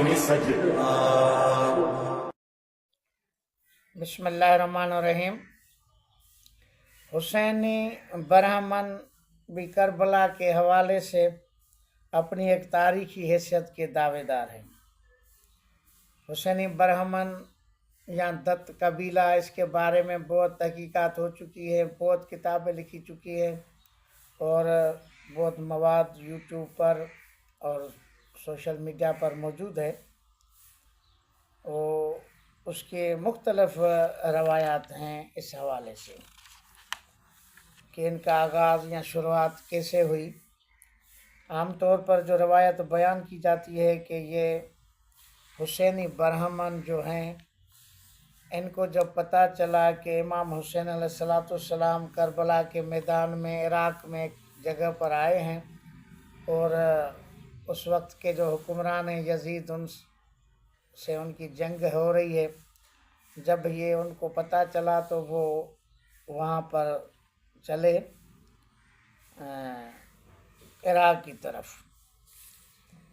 नहीं सजना। बिस्मिल्लाहिर्रहमानिर्रहीम। हुसैनी बरहमन भी करबला के हवाले से अपनी एक तारीखी हैसियत के दावेदार हैं। हुसैनी बरहमन या दत्त कबीला, इसके बारे में बहुत तहकीकात हो चुकी है, बहुत किताबें लिखी चुकी है और बहुत मवाद यूट्यूब पर और सोशल मीडिया पर मौजूद है। वो उसके मुख्तलफ रवायात हैं इस हवाले से कि इनका आगाज़ या शुरुआत कैसे हुई। आम तौर पर जो रवायत बयान की जाती है कि ये हुसैनी बरहमन जो हैं, इनको जब पता चला कि इमाम हुसैन अलैहिस्सलाम करबला के मैदान में इराक़ में एक जगह पर आए हैं और उस वक्त के जो हुक्मरान हैं यजीद, उन से उनकी जंग हो रही है, जब ये उनको पता चला तो वो वहाँ पर चले इराक़ की तरफ।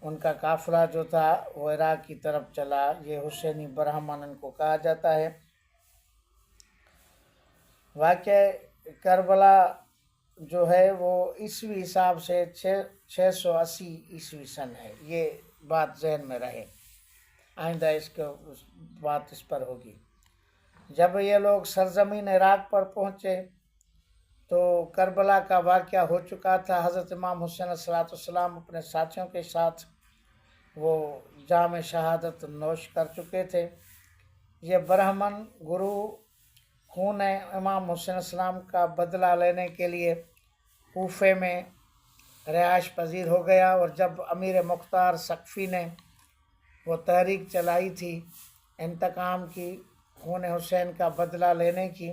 उनका काफ़िला जो था वो इराक़ की तरफ चला। ये हुसैनी बरहमन इनको कहा जाता है। वाक़या करबला जो है वो ईस्वी हिसाब से 680 ईस्वी सन है। ये बात जहन में रहे, आइंदा इसको बात इस पर होगी। जब ये लोग सरजमीन इराक़ पर पहुँचे तो करबला का वाक़या हो चुका था। हज़रत इमाम हुसैन अलैहिस्सलाम अपने साथियों के साथ वो जाम शहादत नोश कर चुके थे। ये बरहमन गुरु खून इमाम हुसैन अलैहिस्सलाम का बदला लेने के लिए कूफे में रिहाइश पजीर हो गया और जब अमीर मुख्तार सकफ़ी ने वो तहरीक चलाई थी इंतकाम की, खून हुसैन का बदला लेने की,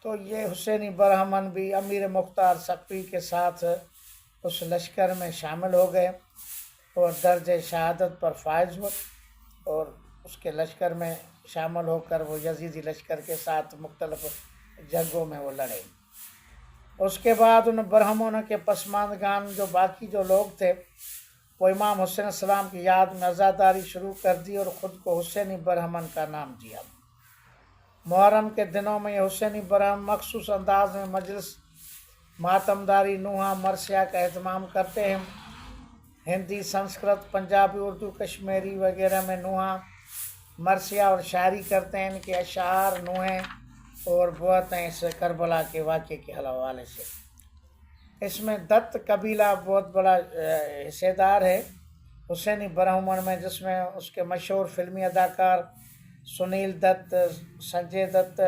तो ये हुसैनी बरहमन भी अमीर मुख्तार सकफ़ी के साथ उस लश्कर में शामिल हो गए और दर्जे शहादत पर फायज हुए और उसके लश्कर में शामिल होकर वो यजीदी लश्कर के साथ मुख्तलिफ जंगों में वो लड़े। उसके बाद उन बरहमनों के पसमानदगान जो बाकी जो लोग थे वो इमाम हुसैन अलैहिस्सलाम की याद में अज़ादारी शुरू कर दी और ख़ुद को हुसैनी बरहमन का नाम दिया। मुहर्रम के दिनों में ये हुसैनी बरहमन मखसूस अंदाज में मजलिस, मातमदारी, नुहा, मरसिया का एहतमाम करते हैं। हिंदी, संस्कृत, पंजाबी, उर्दू, कश्मीरी वगैरह में नुहा, मरसिया और शायरी करते हैं। इनके अशार, नुहें और बुअतें इस करबला के वाक़े के हवाले से। इसमें दत्त कबीला बहुत बड़ा हिस्सेदार है हुसैनी बरहमन में, जिसमें उसके मशहूर फिल्मी अदाकार सुनील दत्त, संजय दत्त,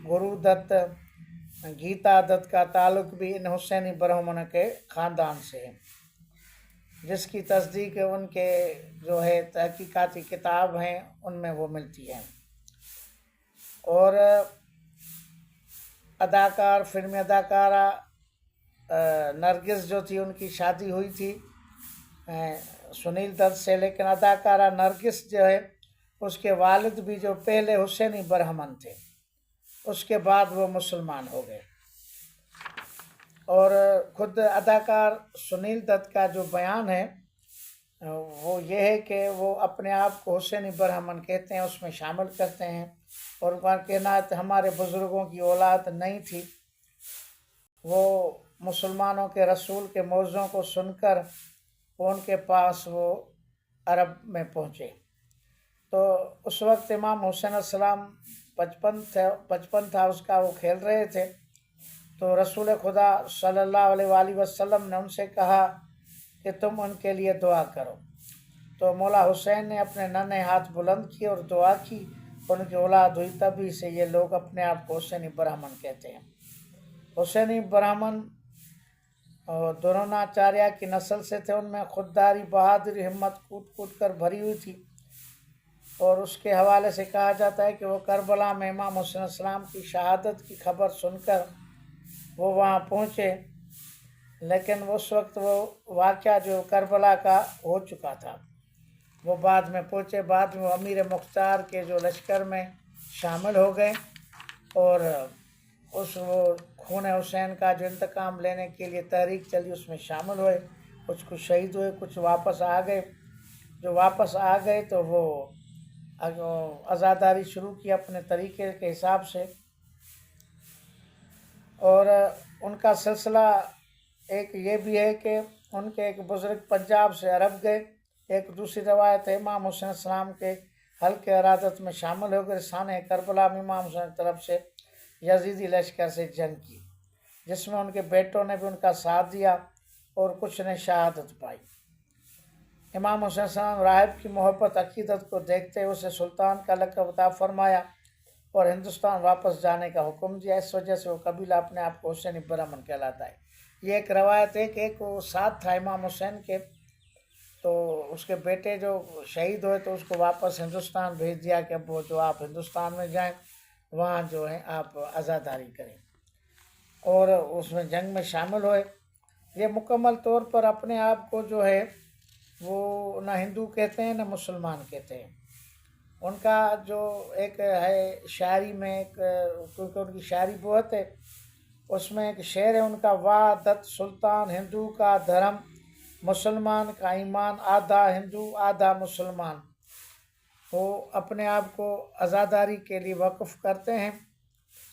गुरु दत्त, गीता दत्त का ताल्लुक़ भी इन हुसैनी बरहमन के ख़ानदान से है, जिसकी तस्दीक उनके जो है तहकीकाती किताब हैं उनमें वो मिलती है। और अदाकार, फिल्मी अदाकारा नरगिस जो थी, उनकी शादी हुई थी सुनील दत्त से, लेकिन अदाकारा नरगिस जो है उसके वालिद भी जो पहले हुसैनी बरहमन थे, उसके बाद वो मुसलमान हो गए। और ख़ुद अदाकार सुनील दत्त का जो बयान है वो ये है कि वो अपने आप को हुसैनी बरहमन कहते हैं, उसमें शामिल करते हैं और उनका कहना है हमारे बुज़ुर्गों की औलाद नहीं थी। वो मुसलमानों के रसूल के मौज़ों को सुनकर उनके पास वो अरब में पहुँचे। तो उस वक्त इमाम हुसैन अलैहिस्सलाम बचपन था उसका, वो खेल रहे थे। तो रसूल खुदा सल्लल्लाहु अलैहि वसल्लम ने उनसे कहा कि तुम उनके लिए दुआ करो। तो मौला हुसैन ने अपने नन्हे हाथ बुलंद किए और दुआ की, उनकी औलाद हुई। तभी से ये लोग अपने आप को हुसैनी बरहमन कहते हैं। हुसैनी बरहमन द्रोणाचार्य की नस्ल से थे। उनमें खुददारी, बहादुरी, हिम्मत कूद कूद कर भरी हुई थी और उसके हवाले से कहा जाता है कि वो करबला में इमाम हुसैन अलैहिस्सलाम की शहादत की खबर सुनकर वो वहाँ पहुँचे, लेकिन उस वक्त वो वाक़या जो करबला का हो चुका था, वो बाद में पहुँचे। बाद में वो अमीर मुख्तार के जो लश्कर में शामिल हो गए और उस वो खून हुसैन का जो इंतकाम लेने के लिए तहरीक चली उसमें शामिल हुए। कुछ शहीद हुए, कुछ वापस आ गए। جو واپس آ گئے تو وہ عزاداری شروع کی اپنے طریقے کے حساب سے، اور ان کا سلسلہ ایک یہ بھی ہے کہ ان کے ایک بزرگ پنجاب سے عرب گئے۔ ایک دوسری روایت ہے امام حسین السلام کے حلق ارادت میں شامل ہو کر سانحہ کربلا میں امام حسین کی طرف سے یزیدی لشکر سے جنگ کی، جس میں ان کے بیٹوں نے بھی ان کا ساتھ دیا اور کچھ نے شہادت پائی۔ امام حسین السلام راہب کی محبت عقیدت کو دیکھتے ہوئے اسے سلطان کا لقب عطا فرمایا اور ہندوستان واپس جانے کا حکم دیا۔ اس وجہ سے وہ قبیلہ اپنے آپ کو حسینی برہمن کہلاتا ہے۔ یہ ایک روایت ہے کہ ایک وہ ساتھ تھا امام حسین کے، تو اس کے بیٹے جو شہید ہوئے تو اس کو واپس ہندوستان بھیج دیا کہ اب وہ جو آپ ہندوستان میں جائیں وہاں جو ہے آپ عزاداری کریں، اور اس میں جنگ میں شامل ہوئے۔ یہ مکمل طور پر اپنے آپ کو جو ہے وہ نہ ہندو کہتے ہیں نہ مسلمان کہتے ہیں۔ ان کا جو ایک ہے شاعری میں ایک، کیونکہ ان کی شاعری بہت ہے، اس میں ایک شعر ہے ان کا: وحدت سلطان ہندو کا دھرم، مسلمان کا ایمان، آدھا ہندو آدھا مسلمان۔ وہ اپنے آپ کو عزاداری کے لیے وقف کرتے ہیں،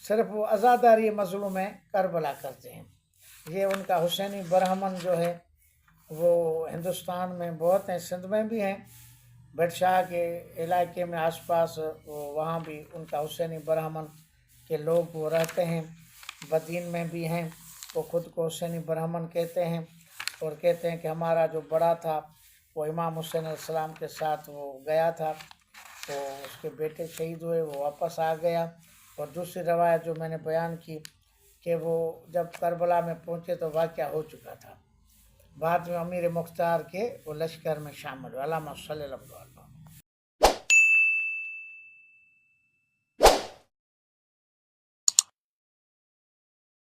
صرف وہ عزاداری مظلوم کربلا کرتے ہیں۔ یہ ان کا حسینی برہمن جو ہے وہ ہندوستان میں بہت ہیں، سندھ میں بھی ہیں، بٹ شاہ کے علاقے میں آس پاس وہاں بھی ان کا حسینی برہمن کے لوگ وہ رہتے ہیں۔ بدین میں بھی ہیں، وہ خود کو حسینی برہمن کہتے ہیں اور کہتے ہیں کہ ہمارا جو بڑا تھا وہ امام حسین علیہ السلام کے ساتھ وہ گیا تھا تو اس کے بیٹے شہید ہوئے، وہ واپس آ گیا۔ اور دوسری روایت جو میں نے بیان کی کہ وہ جب کربلا میں پہنچے تو واقعہ ہو چکا تھا، بعد میں امیر مختار کے وہ لشکر میں شامل ہوئے۔ علامہ صلی اللہ علیہ وسلم۔